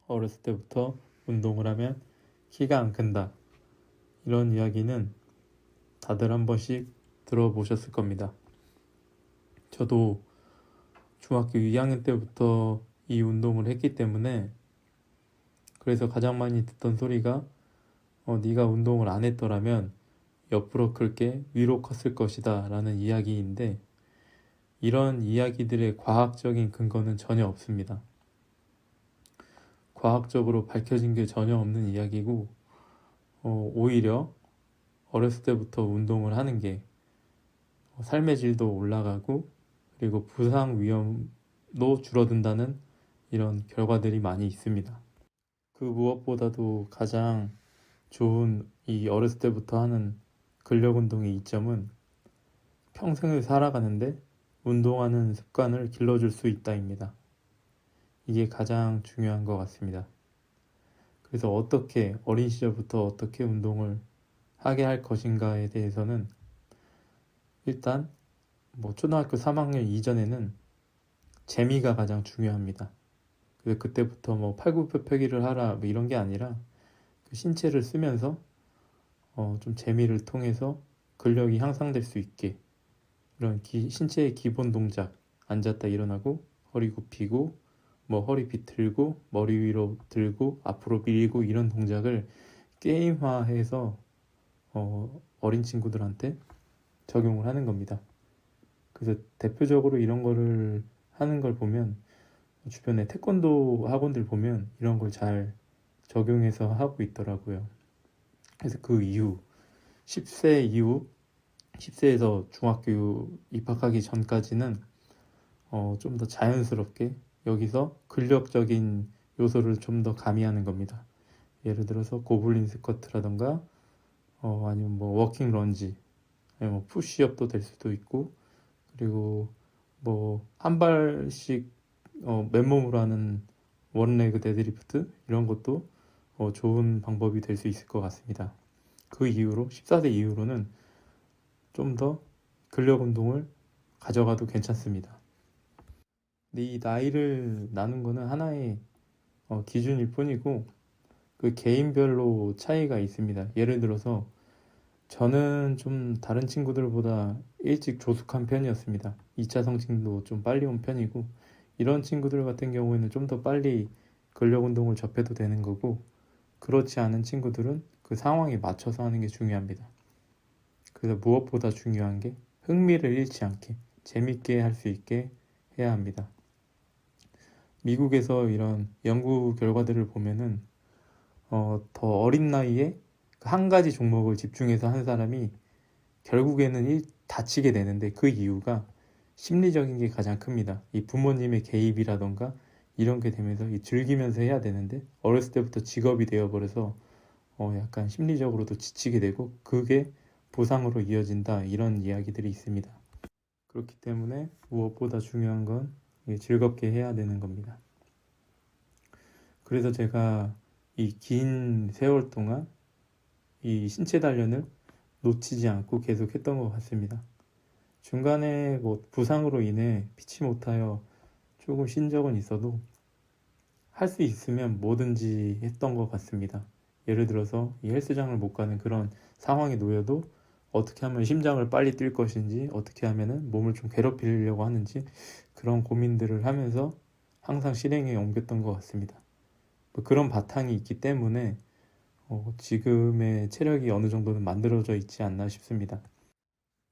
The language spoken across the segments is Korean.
어렸을 때부터 운동을 하면 키가 안 큰다. 이런 이야기는 다들 한 번씩 들어보셨을 겁니다. 저도 중학교 2학년 때부터 이 운동을 했기 때문에 그래서 가장 많이 듣던 소리가 네가 운동을 안 했더라면 옆으로 클게 위로 컸을 것이다 라는 이야기인데 이런 이야기들의 과학적인 근거는 전혀 없습니다. 과학적으로 밝혀진 게 전혀 없는 이야기고 오히려 어렸을 때부터 운동을 하는 게 삶의 질도 올라가고 그리고 부상 위험도 줄어든다는 이런 결과들이 많이 있습니다. 그 무엇보다도 가장 좋은 이 어렸을 때부터 하는 근력 운동의 이점은 평생을 살아가는데 운동하는 습관을 길러줄 수 있다입니다. 이게 가장 중요한 것 같습니다. 그래서 어떻게 어린 시절부터 어떻게 운동을 하게 할 것인가에 대해서는 일단 초등학교 3학년 이전에는 재미가 가장 중요합니다. 그래서 그때부터 팔굽혀펴기를 하라 이런 게 아니라 그 신체를 쓰면서 좀 재미를 통해서 근력이 향상될 수 있게 이런 신체의 기본 동작 앉았다 일어나고 허리 굽히고 허리 비틀고 머리 위로 들고 앞으로 밀고 이런 동작을 게임화해서 어린 친구들한테 적용을 하는 겁니다. 그래서 대표적으로 이런 거를 하는 걸 보면 주변에 태권도 학원들 보면 이런 걸 잘 적용해서 하고 있더라고요. 그래서 그 이후 10세 이후 10세에서 중학교 입학하기 전까지는 좀 더 자연스럽게 여기서 근력적인 요소를 좀 더 가미하는 겁니다. 예를 들어서 고블린 스쿼트라던가 아니면 워킹 런지 아니면 푸시업도 될 수도 있고 그리고 한 발씩 맨몸으로 하는 원레그 데드리프트 이런 것도 좋은 방법이 될 수 있을 것 같습니다. 그 이후로 14세 이후로는 좀 더 근력 운동을 가져가도 괜찮습니다. 근데 이 나이를 나눈 거는 하나의 기준일 뿐이고 그 개인별로 차이가 있습니다. 예를 들어서 저는 좀 다른 친구들보다 일찍 조숙한 편이었습니다. 2차 성징도 좀 빨리 온 편이고 이런 친구들 같은 경우에는 좀 더 빨리 근력 운동을 접해도 되는 거고 그렇지 않은 친구들은 그 상황에 맞춰서 하는 게 중요합니다. 그래서 무엇보다 중요한 게 흥미를 잃지 않게 재밌게 할 수 있게 해야 합니다. 미국에서 이런 연구 결과들을 보면은 더 어린 나이에 한 가지 종목을 집중해서 한 사람이 결국에는 다치게 되는데 그 이유가 심리적인 게 가장 큽니다. 이 부모님의 개입이라던가 이런 게 되면서 즐기면서 해야 되는데 어렸을 때부터 직업이 되어버려서 약간 심리적으로도 지치게 되고 그게 부상으로 이어진다 이런 이야기들이 있습니다. 그렇기 때문에 무엇보다 중요한 건 즐겁게 해야 되는 겁니다. 그래서 제가 이 긴 세월 동안 이 신체 단련을 놓치지 않고 계속 했던 것 같습니다. 중간에 부상으로 인해 피치 못하여 조금 쉰 적은 있어도 할 수 있으면 뭐든지 했던 것 같습니다. 예를 들어서 이 헬스장을 못 가는 그런 상황에 놓여도 어떻게 하면 심장을 빨리 뛸 것인지 어떻게 하면 몸을 좀 괴롭히려고 하는지 그런 고민들을 하면서 항상 실행에 옮겼던 것 같습니다. 그런 바탕이 있기 때문에 지금의 체력이 어느 정도는 만들어져 있지 않나 싶습니다.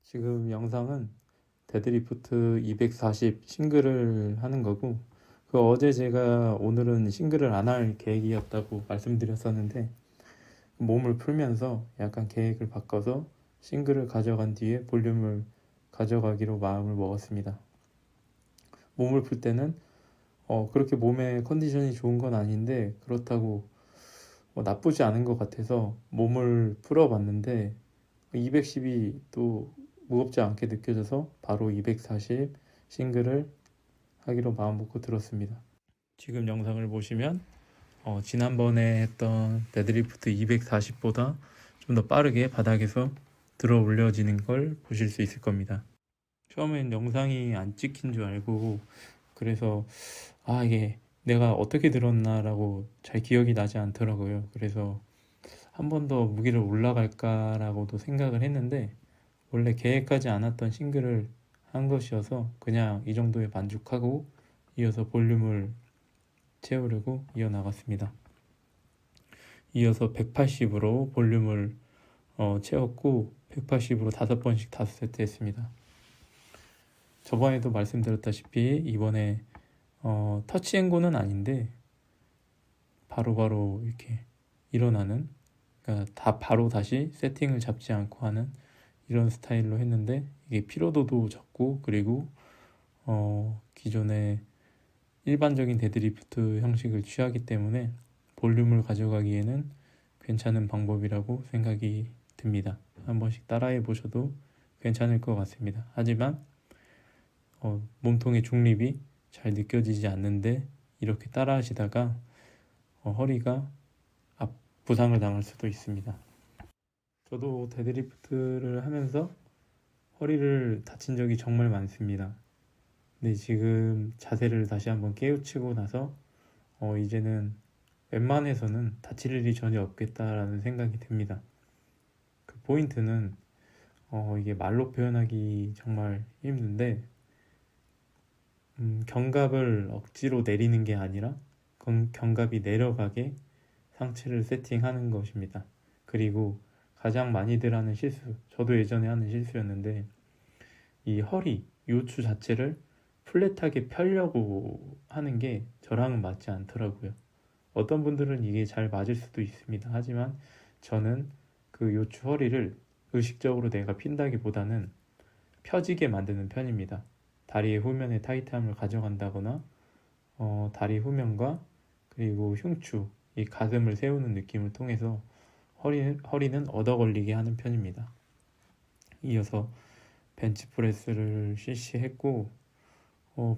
지금 영상은 데드리프트 240 싱글을 하는 거고 어제 제가 오늘은 싱글을 안 할 계획이었다고 말씀드렸었는데 몸을 풀면서 약간 계획을 바꿔서 싱글을 가져간 뒤에 볼륨을 가져가기로 마음을 먹었습니다. 몸을 풀 때는 그렇게 몸의 컨디션이 좋은 건 아닌데 그렇다고 나쁘지 않은 것 같아서 몸을 풀어봤는데 210이 또 무겁지 않게 느껴져서 바로 240 싱글을 하기로 마음먹고 들었습니다. 지금 영상을 보시면 지난번에 했던 데드리프트 240보다 좀 더 빠르게 바닥에서 들어 올려지는 걸 보실 수 있을 겁니다. 처음엔 영상이 안 찍힌 줄 알고 그래서 이게 내가 어떻게 들었나라고 잘 기억이 나지 않더라고요. 그래서 한 번 더 무게를 올라갈까라고도 생각을 했는데 원래 계획하지 않았던 싱글을 한 것이어서 그냥 이 정도에 만족하고 이어서 볼륨을 채우려고 이어나갔습니다. 이어서 180으로 볼륨을 채웠고 180으로 5번씩 5세트 했습니다. 저번에도 말씀드렸다시피 이번에 터치앤고는 아닌데 바로바로 이렇게 일어나는, 그러니까 다 바로 다시 세팅을 잡지 않고 하는 이런 스타일로 했는데 이게 피로도도 적고 그리고 기존의 일반적인 데드리프트 형식을 취하기 때문에 볼륨을 가져가기에는 괜찮은 방법이라고 생각이 듭니다. 한 번씩 따라해 보셔도 괜찮을 것 같습니다. 하지만 몸통의 중립이 잘 느껴지지 않는데 이렇게 따라 하시다가 허리가 부상을 당할 수도 있습니다. 저도 데드리프트를 하면서 허리를 다친 적이 정말 많습니다. 근데 지금 자세를 다시 한번 깨우치고 나서 이제는 웬만해서는 다칠 일이 전혀 없겠다라는 생각이 듭니다. 그 포인트는 이게 말로 표현하기 정말 힘든데 견갑을 억지로 내리는 게 아니라 견갑이 내려가게 상체를 세팅하는 것입니다. 그리고 가장 많이들 하는 실수, 저도 예전에 하는 실수였는데 이 허리, 요추 자체를 플랫하게 펴려고 하는 게 저랑은 맞지 않더라고요. 어떤 분들은 이게 잘 맞을 수도 있습니다. 하지만 저는 그 요추 허리를 의식적으로 내가 핀다기보다는 펴지게 만드는 편입니다. 다리의 후면에 타이트함을 가져간다거나 다리 후면과 그리고 흉추, 이 가슴을 세우는 느낌을 통해서 허리는 얻어 걸리게 하는 편입니다. 이어서 벤치프레스를 실시했고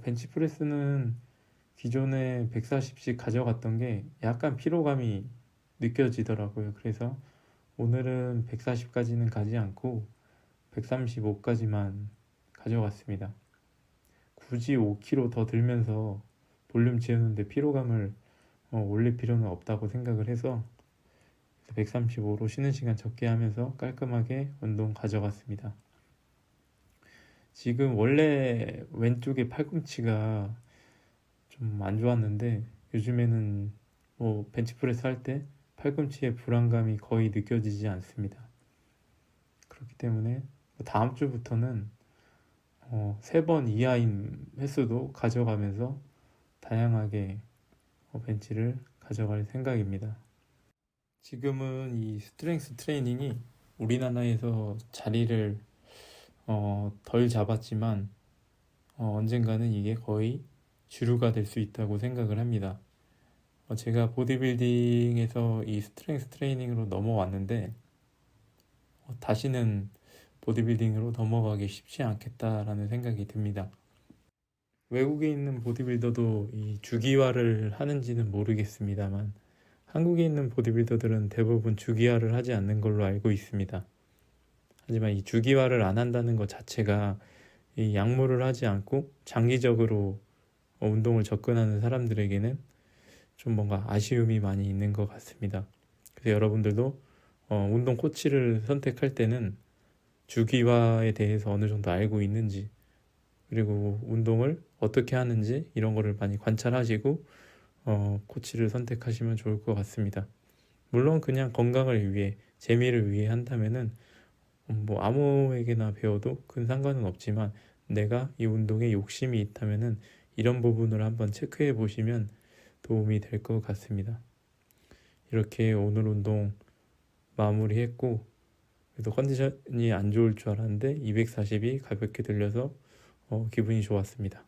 벤치프레스는 기존에 140씩 가져갔던 게 약간 피로감이 느껴지더라고요. 그래서 오늘은 140까지는 가지 않고 135까지만 가져갔습니다. 굳이 5kg 더 들면서 볼륨 채우는데 피로감을 올릴 필요는 없다고 생각을 해서 135로 쉬는 시간 적게 하면서 깔끔하게 운동 가져갔습니다. 지금 원래 왼쪽에 팔꿈치가 좀 안 좋았는데 요즘에는 벤치프레스 할 때 팔꿈치에 불안감이 거의 느껴지지 않습니다. 그렇기 때문에 다음 주부터는 3번 이하인 횟수도 가져가면서 다양하게 벤치를 가져갈 생각입니다. 지금은 이 스트렝스 트레이닝이 우리나라에서 자리를 덜 잡았지만 언젠가는 이게 거의 주류가 될 수 있다고 생각을 합니다. 제가 보디빌딩에서 이 스트렝스 트레이닝으로 넘어왔는데 다시는 보디빌딩으로 넘어가기 쉽지 않겠다라는 생각이 듭니다. 외국에 있는 보디빌더도 이 주기화를 하는지는 모르겠습니다만 한국에 있는 보디빌더들은 대부분 주기화를 하지 않는 걸로 알고 있습니다. 하지만 이 주기화를 안 한다는 것 자체가 이 약물을 하지 않고 장기적으로 운동을 접근하는 사람들에게는 좀 뭔가 아쉬움이 많이 있는 것 같습니다. 그래서 여러분들도 운동 코치를 선택할 때는 주기화에 대해서 어느 정도 알고 있는지 그리고 운동을 어떻게 하는지 이런 거를 많이 관찰하시고 코치를 선택하시면 좋을 것 같습니다. 물론 그냥 건강을 위해 재미를 위해 한다면은 아무에게나 배워도 큰 상관은 없지만 내가 이 운동에 욕심이 있다면은 이런 부분을 한번 체크해 보시면 도움이 될 것 같습니다. 이렇게 오늘 운동 마무리했고 그래도 컨디션이 안 좋을 줄 알았는데 240이 가볍게 들려서 기분이 좋았습니다.